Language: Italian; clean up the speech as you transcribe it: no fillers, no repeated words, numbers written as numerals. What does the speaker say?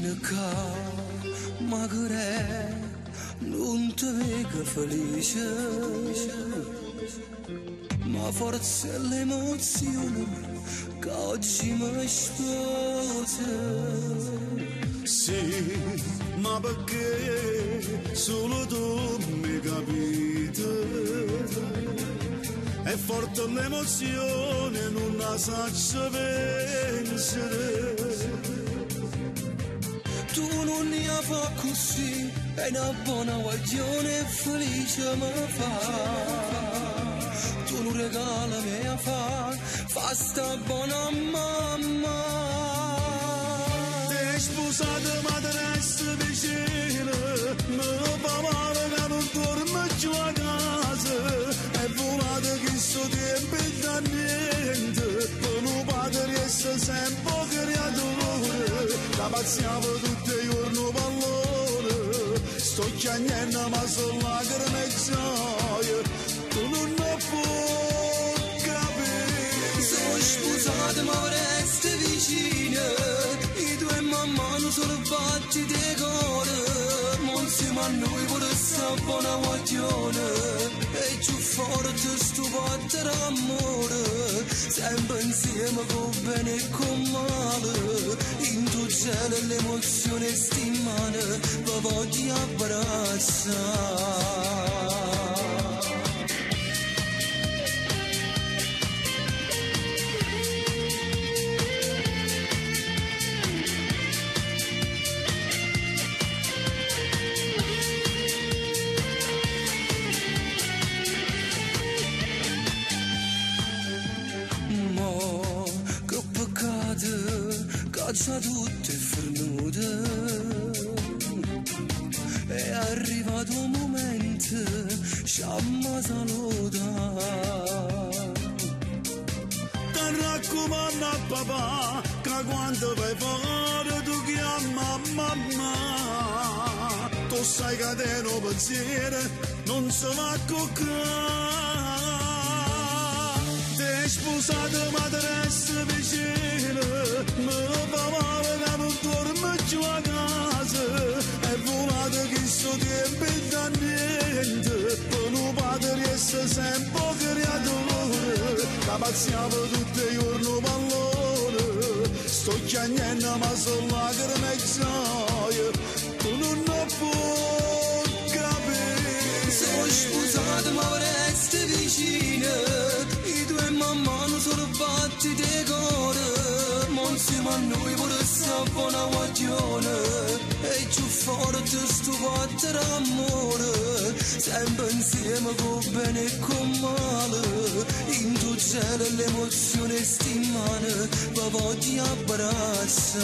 vicino qua, magari non ti vedo felice, ma forse è l'emozione che oggi mi sposa. Sì, ma perché solo tu mi capite? È forte l'emozione, non la saccio pensare. Tu non ne fa così, è una buona guaglione felice mi fa. Tu non regala me a fa sta buona mamma. Te sposata ma te resta vicino, mi fa male che non torno giù a casa. È volato che sto tempo e da niente, per un padre resta sempre creatore. La passiamo tutti i giorni pallone, sto chiagnendo ma sono lacrime e gioia, tu non ne puoi capire. Sono sposato ma resta vicino, i due mamma non sono fatti di cuore, ma insieme a noi pure sta buona guaglione, e più forte sto fatto d'amore, sempre insieme con bene e con male, in tuo cielo l'emozione stimane, vi voglio abbracciare. Caccia tutte fornute, è arrivato un momento, sciamma saluta. Ti raccomando a papà, che quando vai fuori tu chiama mamma. Tu sai che te no pensiero non si va a coccare. Te sposata ma te resta vicino, mi fa male che non torno giù a casa. È volato che sto tempo e da niente, per un padre resta sempre creatore. La passiamo tutti i giorni pallone, sto chiagnendo ma sono lacrime e gioia, tu non ne puoi capire. Sono sposato ma resta vicino, i due mamma non sono fatti di cuore, ma insieme a noi pure sta buona guaglione, e più forte sto fatto d'amore, sempre insieme con bene e con male, in tuo cielo l'emozione stimane, vi voglio abbracciare.